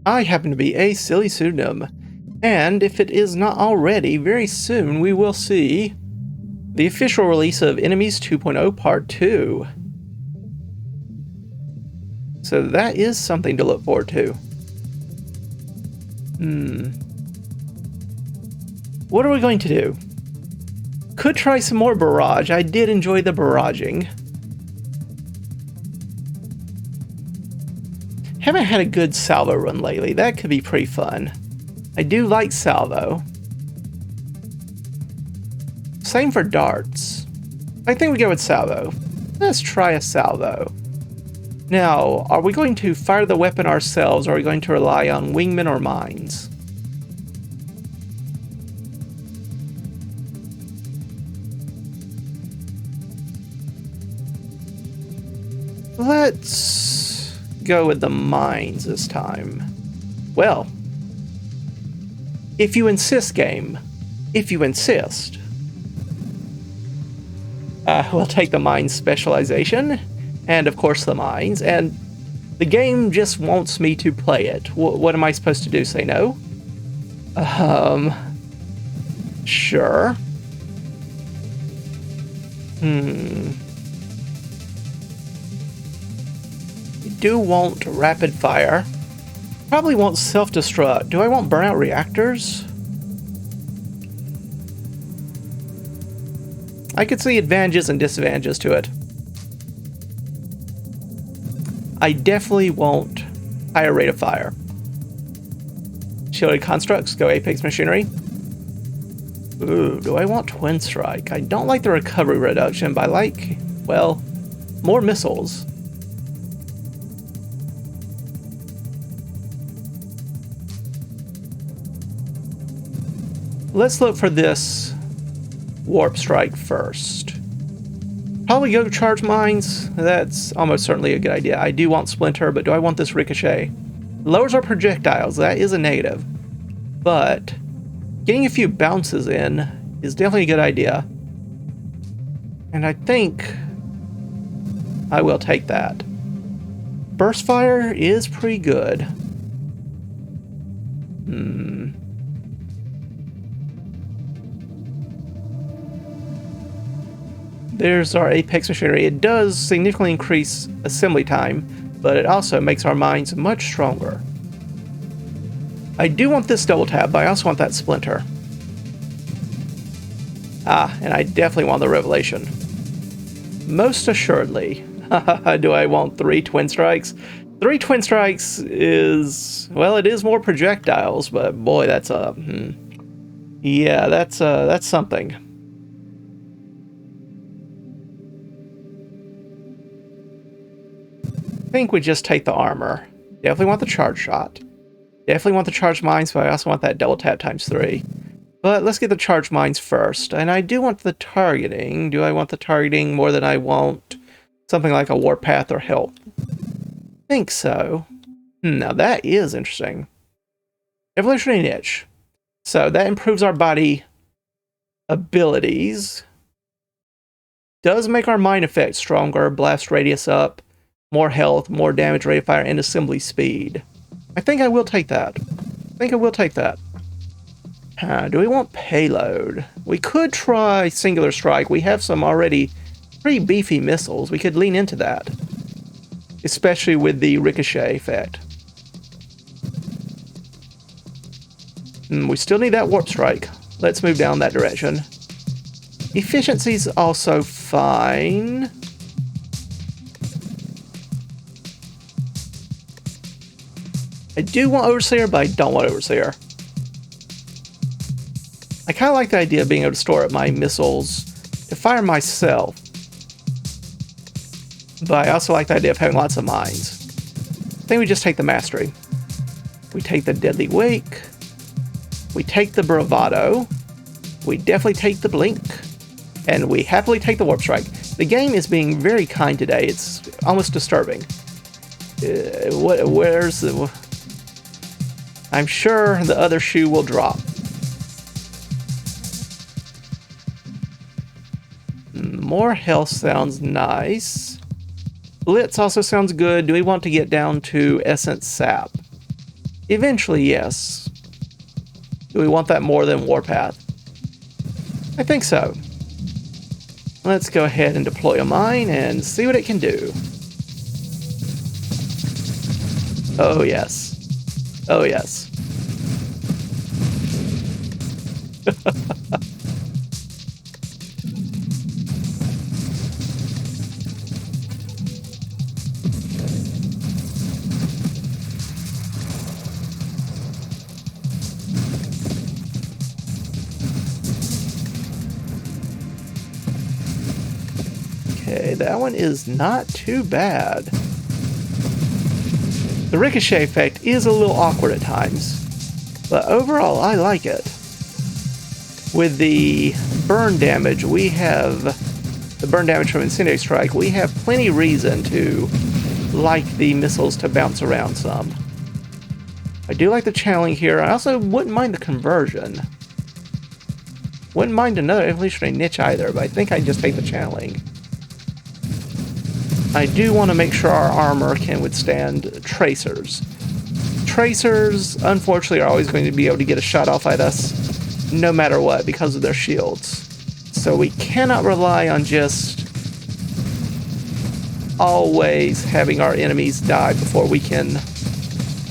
I happen to be a silly pseudonym, and if it is not already, very soon we will see the official release of Enemies 2.0 Part 2. So that is something to look forward to. What are we going to do? Could try some more barrage. I did enjoy the barraging. Haven't had a good Salvo run lately. That could be pretty fun. I do like Salvo. Same for darts. I think we go with Salvo. Let's try a Salvo. Now, are we going to fire the weapon ourselves, or are we going to rely on wingmen or mines? Let's go with the mines this time. Well, if you insist, game. If you insist. We'll take the mines specialization, and of course the mines, and the game just wants me to play it. What am I supposed to do? Say no? Sure. You do want rapid fire. Probably want self-destruct. Do I want burnout reactors? I could see advantages and disadvantages to it. I definitely want higher rate of fire. Shielded constructs, go Apex machinery. Ooh, do I want twin strike? I don't like the recovery reduction, but I like, well, more missiles. Let's look for this warp strike first. Probably go charge mines. That's almost certainly a good idea. I do want splinter, but do I want this ricochet? Lowers our projectiles. That is a negative. But getting a few bounces in is definitely a good idea. And I think I will take that. Burst fire is pretty good. There's our Apex machinery. It does significantly increase assembly time, but it also makes our mines much stronger. I do want this double tap, but I also want that splinter. And I definitely want the revelation. Most assuredly. Do I want 3 twin strikes? 3 twin strikes is, well, it is more projectiles, but boy, that's a, yeah, that's something. I think we just take the armor. Definitely want the charge shot. Definitely want the charge mines, but I also want that double tap ×3. But let's get the charge mines first. And I do want the targeting. Do I want the targeting more than I want something like a warpath or help? I think so. Now that is interesting. Evolutionary niche. So that improves our body abilities. Does make our mine effect stronger. Blast radius up. More health, more damage, rate of fire, and assembly speed. I think I will take that. Do we want payload? We could try singular strike. We have some already pretty beefy missiles. We could lean into that. Especially with the ricochet effect. We still need that warp strike. Let's move down that direction. Efficiency's also fine. I do want Overseer, but I don't want Overseer. I kind of like the idea of being able to store up my missiles to fire myself. But I also like the idea of having lots of mines. I think we just take the mastery. We take the deadly wake. We take the bravado. We definitely take the blink. And we happily take the warp strike. The game is being very kind today. It's almost disturbing. Where's the... I'm sure the other shoe will drop. More health sounds nice. Blitz also sounds good. Do we want to get down to Essence Sap? Eventually, yes. Do we want that more than Warpath? I think so. Let's go ahead and deploy a mine and see what it can do. Oh, yes. Oh, yes. Okay, that one is not too bad. The ricochet effect is a little awkward at times, but overall I like it. With the burn damage, we have the burn damage from Incendiary Strike, we have plenty reason to like the missiles to bounce around some. I do like the channeling here. I also wouldn't mind the conversion. Wouldn't mind another evolutionary niche either, but I think I'd just take the channeling. I do want to make sure our armor can withstand tracers. Tracers, unfortunately, are always going to be able to get a shot off at us, no matter what, because of their shields. So we cannot rely on just always having our enemies die before we can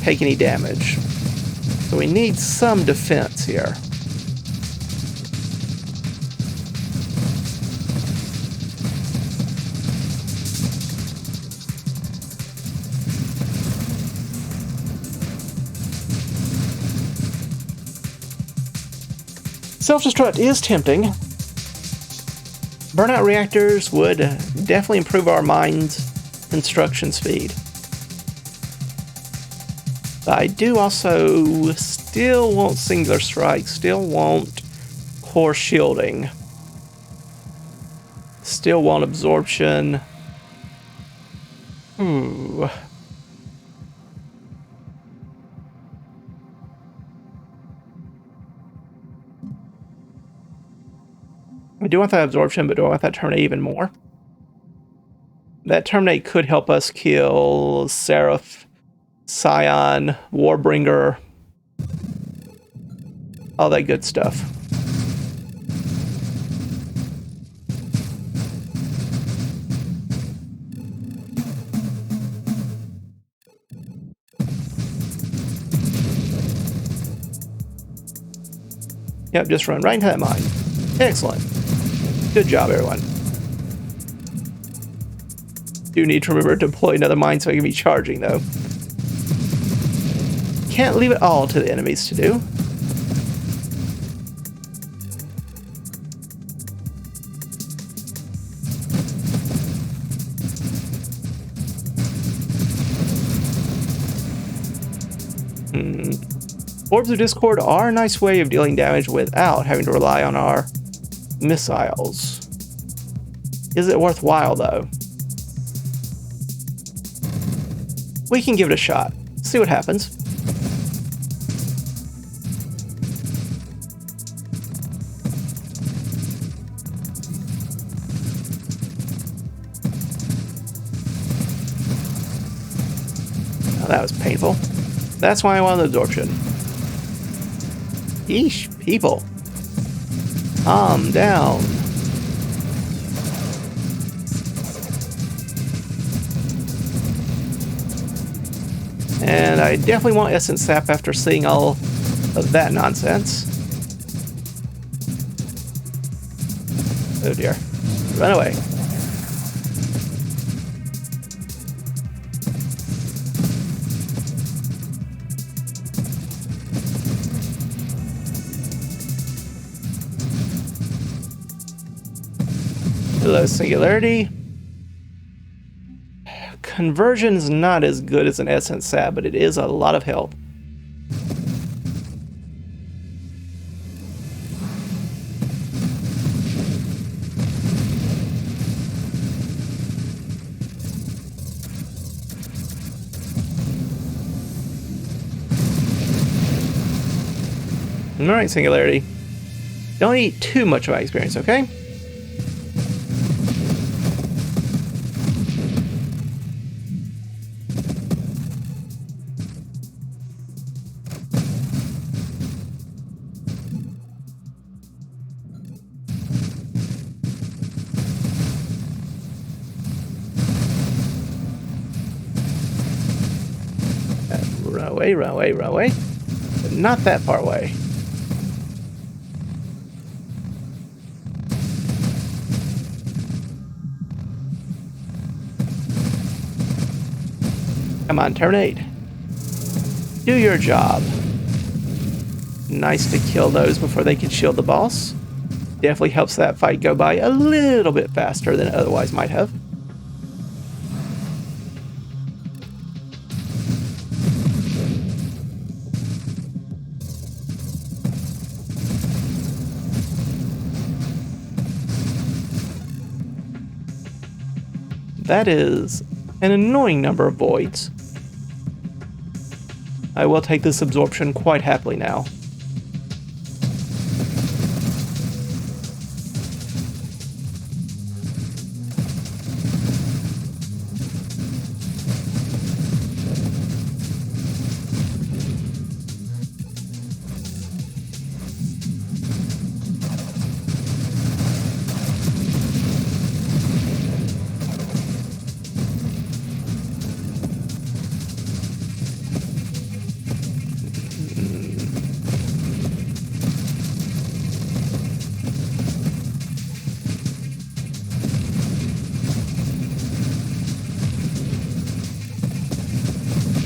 take any damage. So we need some defense here. Self-destruct is tempting. Burnout reactors would definitely improve our mine's construction speed. But I do also still want singular strike, still want core shielding, still want absorption. I do want that absorption, but do I want that terminate even more? That terminate could help us kill Seraph, Scion, Warbringer, all that good stuff. Yep, just run right into that mine. Excellent. Good job, everyone. Do need to remember to deploy another mine so I can be charging, though. Can't leave it all to the enemies to do. Orbs of Discord are a nice way of dealing damage without having to rely on our missiles. Is it worthwhile, though? We can give it a shot. See what happens. Oh, that was painful. That's why I wanted absorption. Yeesh, people. Calm down. And I definitely want Essence Sap after seeing all of that nonsense. Oh dear. Run away. Hello, Singularity. Conversion is not as good as an Essence Sap, but it is a lot of help. Alright, Singularity. Don't eat too much of my experience, okay? Run away, run away, run away. But not that far away. Come on, terminate. Do your job. Nice to kill those before they can shield the boss. Definitely helps that fight go by a little bit faster than it otherwise might have. That is an annoying number of voids. I will take this absorption quite happily now.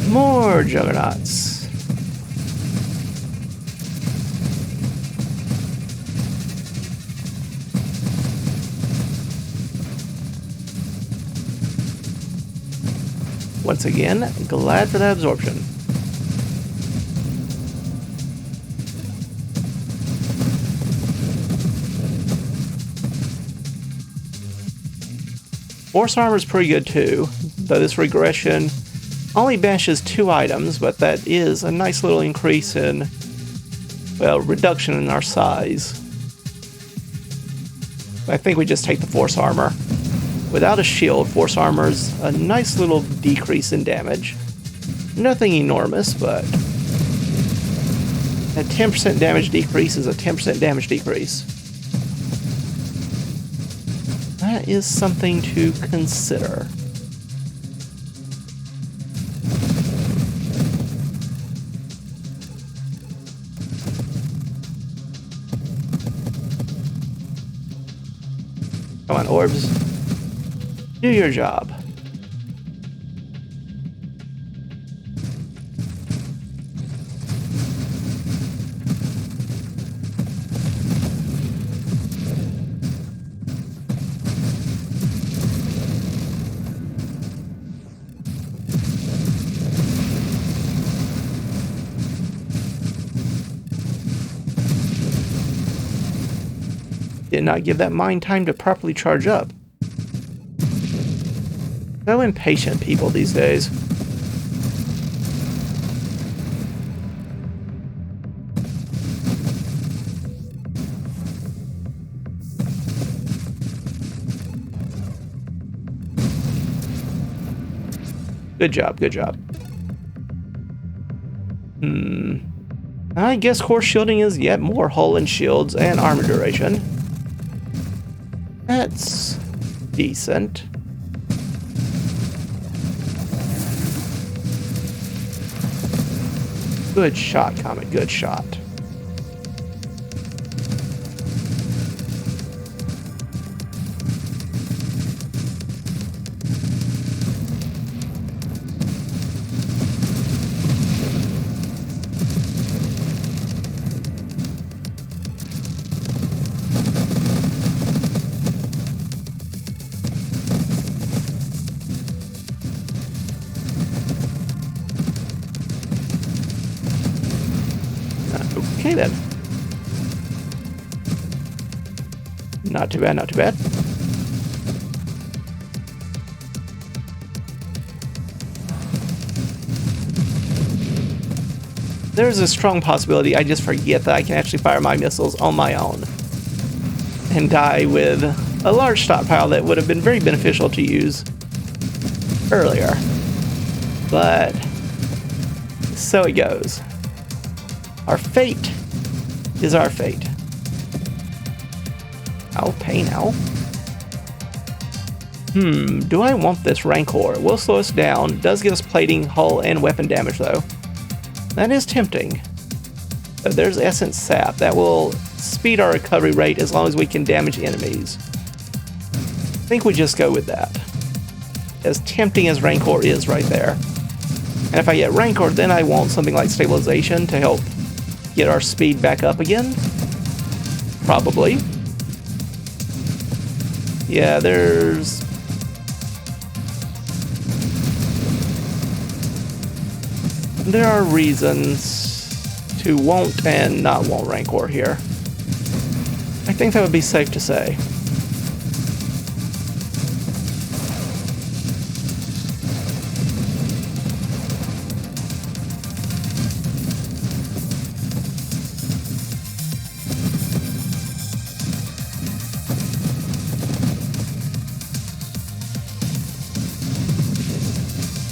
More juggernauts. Once again, glad for that absorption. Force armor is pretty good too, though this regression only bashes 2 items, but that is a nice little increase in, well, reduction in our size. I think we just take the force armor. Without a shield, force armor's a nice little decrease in damage. Nothing enormous, but a 10% damage decrease is a 10% damage decrease. That is something to consider. Come on, orbs. Do your job. Did not give that mine time to properly charge up. So impatient people these days. Good job, good job. I guess core shielding is yet more hull and shields and armor duration. That's decent. Good shot, Comet, good shot. Okay then. Not too bad, not too bad. There's a strong possibility I just forget that I can actually fire my missiles on my own and die with a large stockpile that would have been very beneficial to use earlier. But so it goes. Our fate is our fate. Ow, pain, ow. Do I want this Rancor? It will slow us down. Does give us plating, hull, and weapon damage, though. That is tempting. But there's Essence Sap. That will speed our recovery rate as long as we can damage enemies. I think we just go with that. As tempting as Rancor is right there. And if I get Rancor, then I want something like Stabilization to help get our speed back up again. Probably. Yeah, there are reasons to want and not want Rancor here. I think that would be safe to say.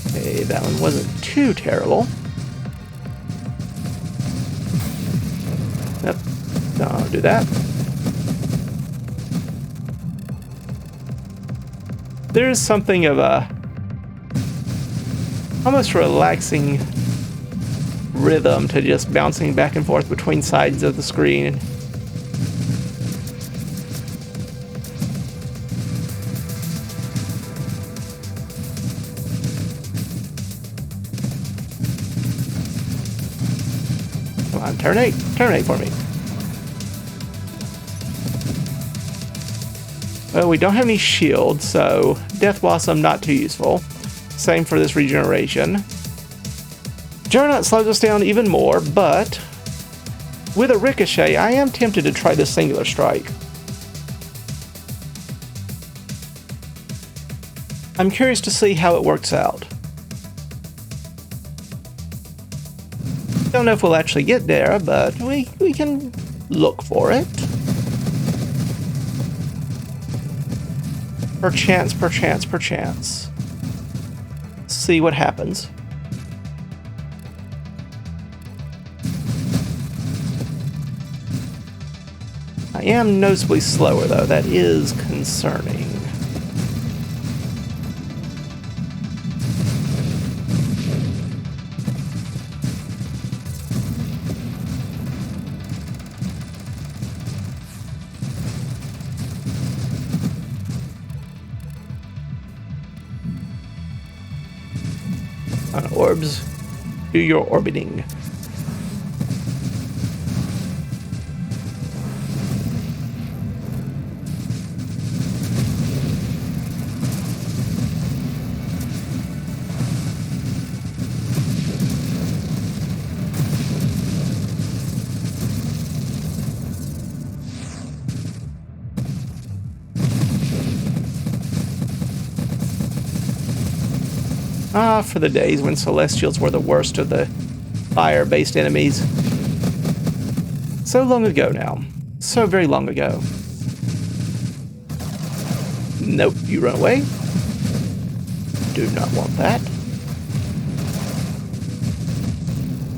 Okay, that one wasn't too terrible. Yep, don't do that. There's something of a almost relaxing rhythm to just bouncing back and forth between sides of the screen. Come on, terminate for me. Well, we don't have any shield, so Death Blossom not too useful. Same for this regeneration. Juggernaut slows us down even more, but with a Ricochet, I am tempted to try this Singular Strike. I'm curious to see how it works out. Don't know if we'll actually get there, but we can look for it. Perchance. See what happens. I am noticeably slower, though. That is concerning. On orbs, do your orbiting. Ah, for the days when Celestials were the worst of the fire-based enemies. So long ago now. So very long ago. Nope, you run away. Do not want that.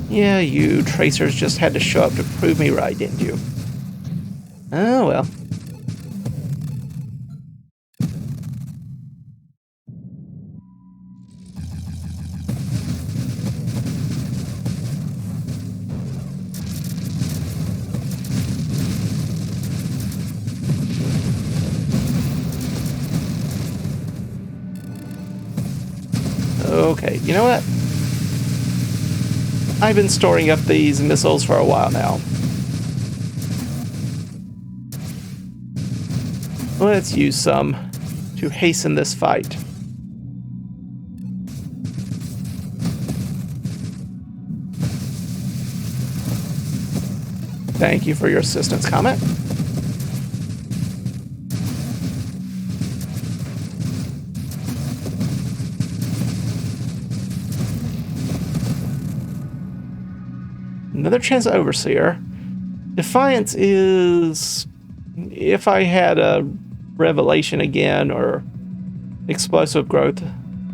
Yeah, you tracers just had to show up to prove me right, didn't you? Oh well. Okay, you know what? I've been storing up these missiles for a while now. Let's use some to hasten this fight. Thank you for your assistance, Comet. Another chance at Overseer. Defiance is... if I had a Revelation again, or Explosive Growth,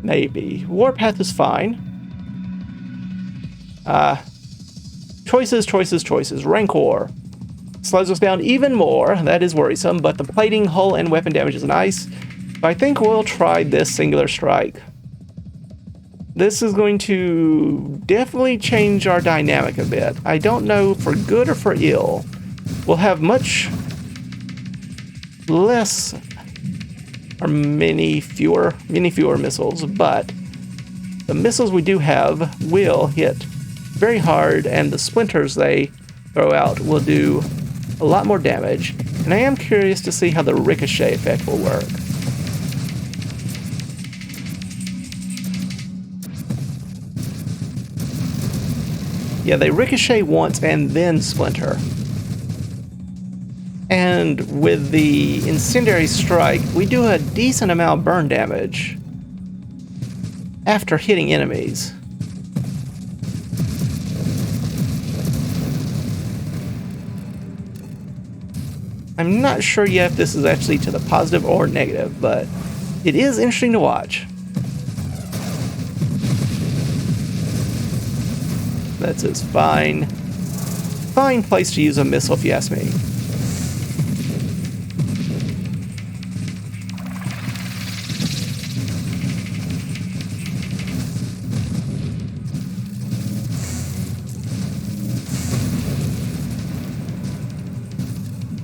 maybe. Warpath is fine. Choices. Rancor. Slows us down even more. That is worrisome, but the plating, hull, and weapon damage is nice. But I think we'll try this Singular Strike. This is going to definitely change our dynamic a bit. I don't know for good or for ill. We'll have much less or many fewer missiles, but the missiles we do have will hit very hard, and the splinters they throw out will do a lot more damage. And I am curious to see how the ricochet effect will work. Yeah, they ricochet once and then splinter. And with the incendiary strike, we do a decent amount of burn damage after hitting enemies. I'm not sure yet if this is actually to the positive or negative, but it is interesting to watch. That's a fine place to use a missile, if you ask me.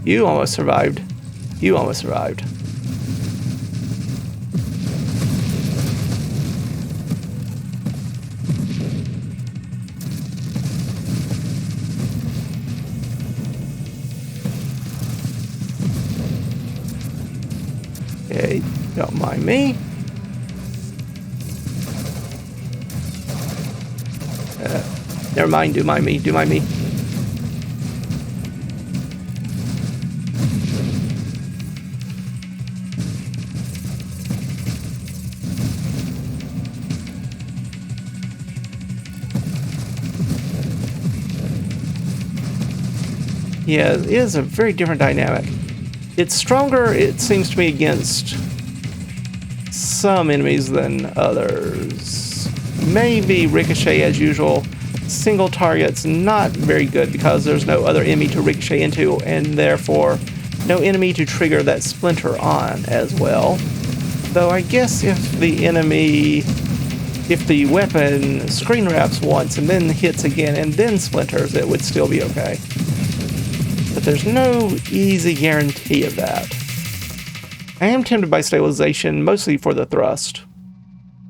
You almost survived. You almost survived. Okay, don't mind me. Never mind, do mind me, do mind me. Yeah, it is a very different dynamic. It's stronger, it seems to me, against some enemies than others. Maybe ricochet as usual. Single target's not very good because there's no other enemy to ricochet into, and therefore no enemy to trigger that splinter on as well. Though I guess if the weapon screen wraps once and then hits again and then splinters, it would still be okay. But there's no easy guarantee of that. I am tempted by stabilization, mostly for the thrust.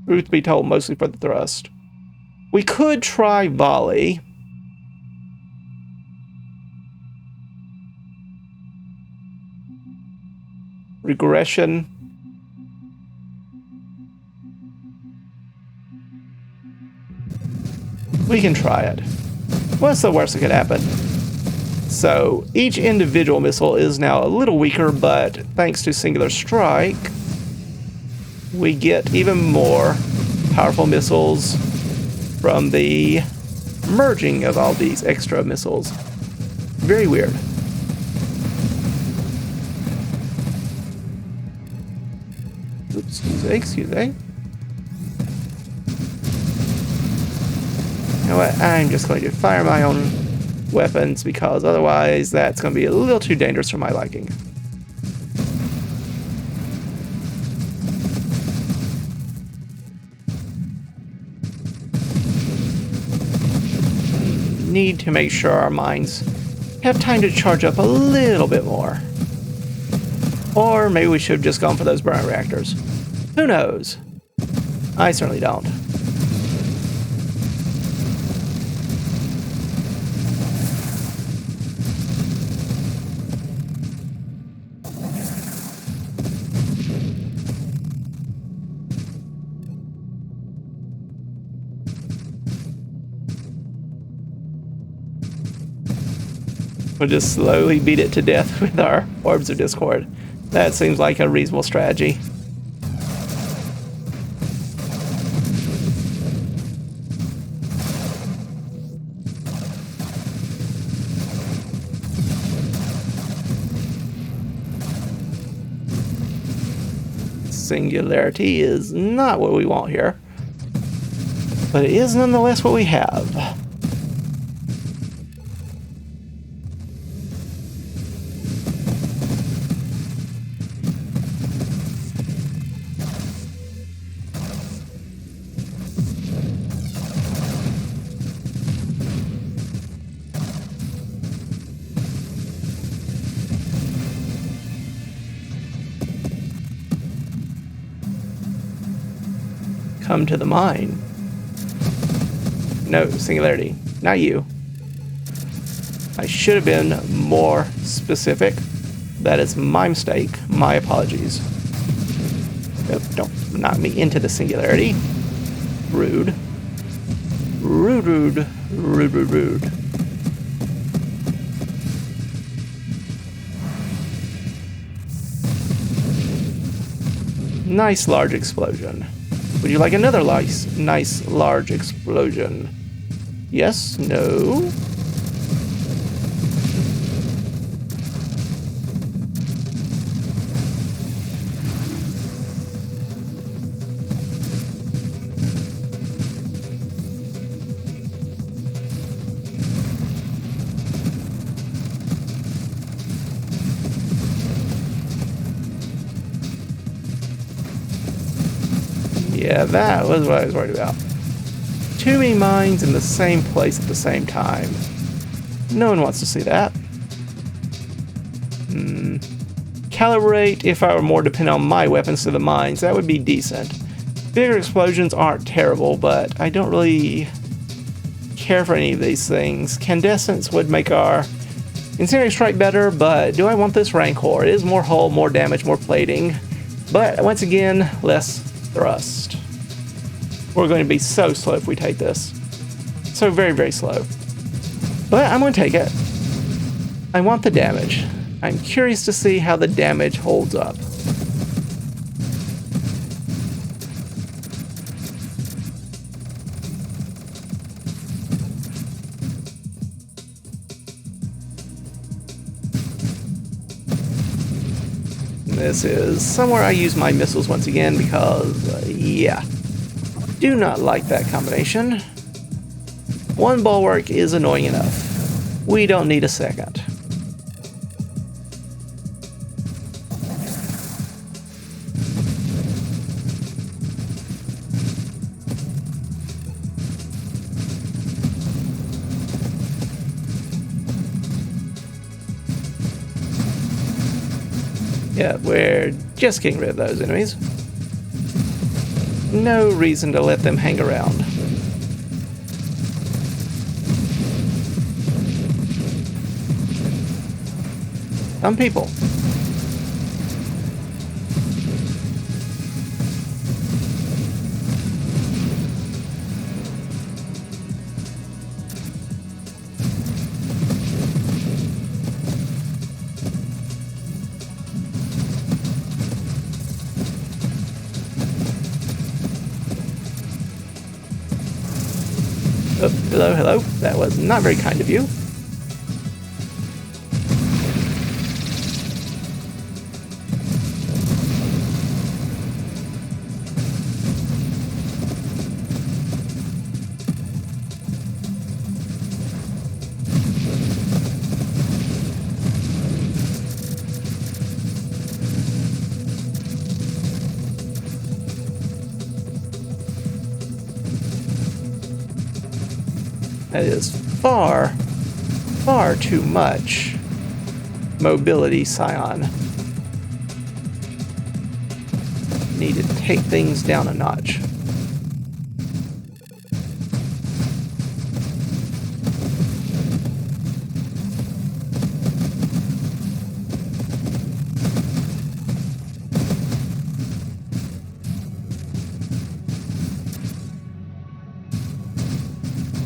Truth be told, mostly for the thrust. We could try volley. Regression. We can try it. What's the worst that could happen? So, each individual missile is now a little weaker, but thanks to Singular Strike, we get even more powerful missiles from the merging of all these extra missiles. Very weird. Oops, excuse me. You know what? I'm just going to fire my own weapons because otherwise that's going to be a little too dangerous for my liking. Need to make sure our mines have time to charge up a little bit more. Or maybe we should have just gone for those burn reactors. Who knows? I certainly don't. We'll just slowly beat it to death with our Orbs of Discord. That seems like a reasonable strategy. Singularity is not what we want here, but it is nonetheless what we have. come to the mine. No, singularity. Not you. I should have been more specific. That is my mistake. My apologies. Nope, don't knock me into the singularity. Rude. Rude, rude, rude, rude, rude. Nice large explosion. Would you like another nice large explosion? Yes? No? Yeah, that was what I was worried about. Too many mines in the same place at the same time. No one wants to see that. Calibrate if I were more dependent on my weapons to the mines. That would be decent. Bigger explosions aren't terrible, but I don't really care for any of these things. Candescence would make our incendiary strike better, but do I want this Rancor? It is more hull, more damage, more plating. But once again, less thrust. We're going to be so slow if we take this. So very, very slow. But I'm going to take it. I want the damage. I'm curious to see how the damage holds up. This is somewhere I use my missiles once again because, yeah. Do not like that combination. One bulwark is annoying enough. We don't need a second. Yeah, we're just getting rid of those enemies. No reason to let them hang around. Some people. Oh, hello, hello. That was not very kind of you. That is far, far too much mobility, Scion. Need to take things down a notch.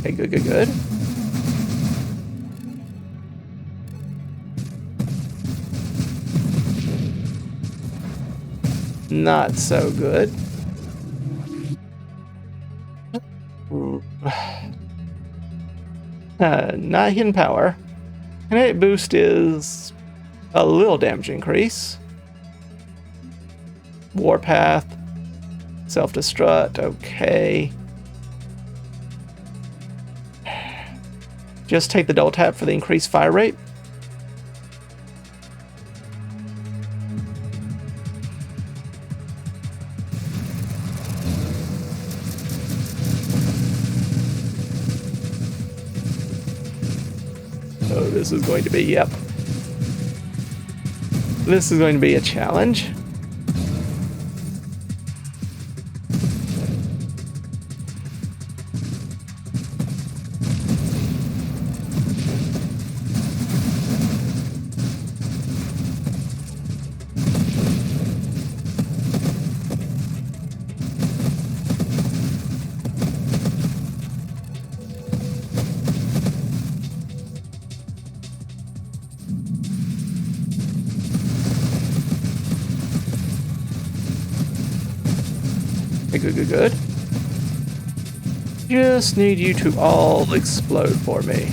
Okay, good, good, good. Not so good. Not hidden power. Kinetic boost is a little damage increase. Warpath. Self-destruct, okay. Just take the double tap for the increased fire rate. Oh, this is going to be, yep. This is going to be a challenge. Okay, good, good, good. Just need you to all explode for me.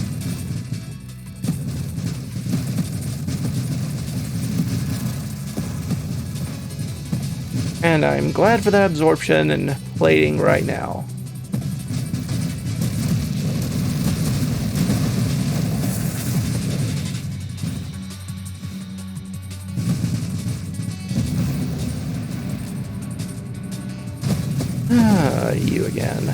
And I'm glad for that absorption and plating right now. You again.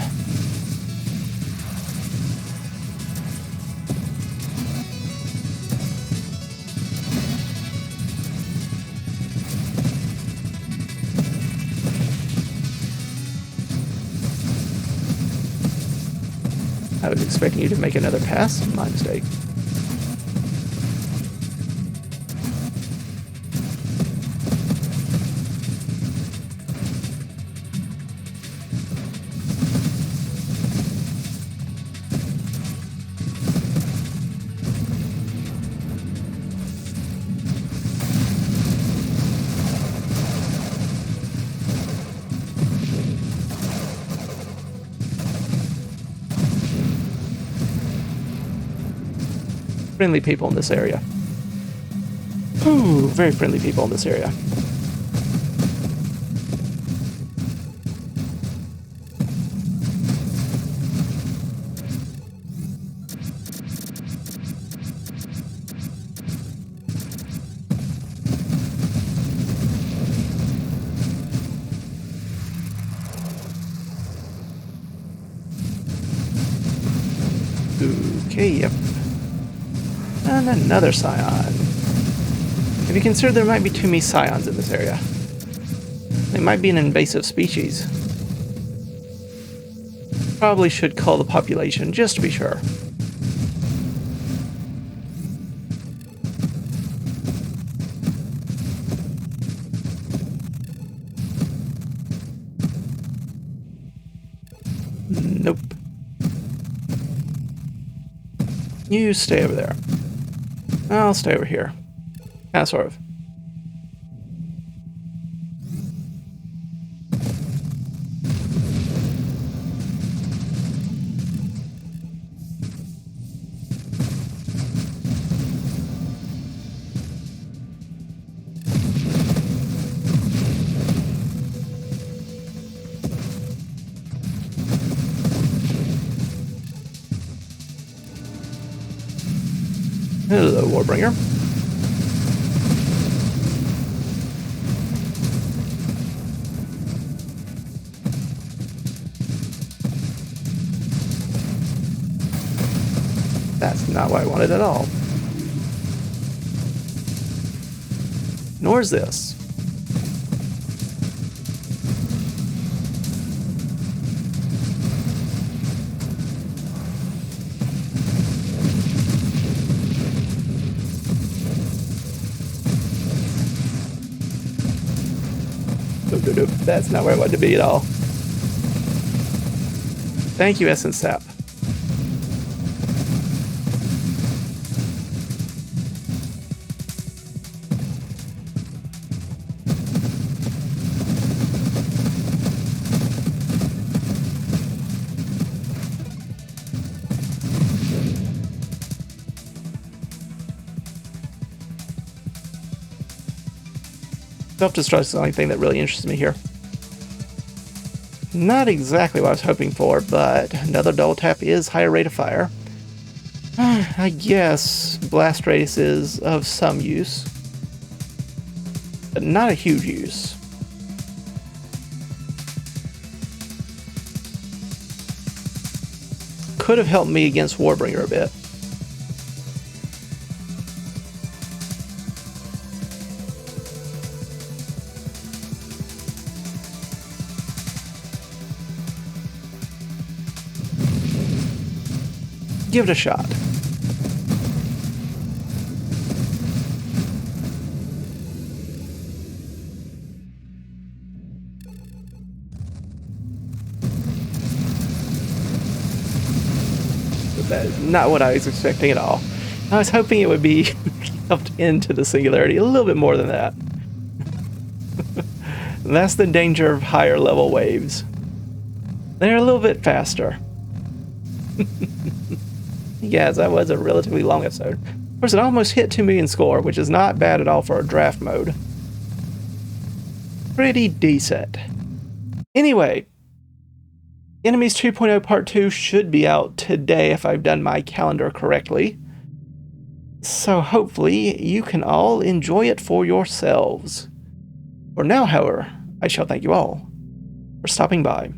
I was expecting you to make another pass. My mistake. Friendly people in this area. Ooh, very friendly people in this area. Okay, yep. And another scion. Have you considered there might be too many scions in this area? They might be an invasive species. Probably should cull the population, just to be sure. Nope. You stay over there. I'll stay over here. Sort of. Hello, Warbringer. That's not what I wanted at all. Nor is this. Nope. That's not where I wanted to be at all. Thank you, Essence Sap. Self-destruct is the only thing that really interests me here. Not exactly what I was hoping for, but another double tap is higher rate of fire. I guess blast radius is of some use, but not a huge use. Could have helped me against Warbringer a bit. Give it a shot. But that is not what I was expecting at all. I was hoping it would be helped into the singularity a little bit more than that. That's the danger of higher level waves. They're a little bit faster. Yes, that was a relatively long episode. Of course, it almost hit 2 million score, which is not bad at all for a draft mode. Pretty decent. Anyway, Enemies 2.0 Part 2 should be out today if I've done my calendar correctly. So hopefully you can all enjoy it for yourselves. For now, however, I shall thank you all for stopping by.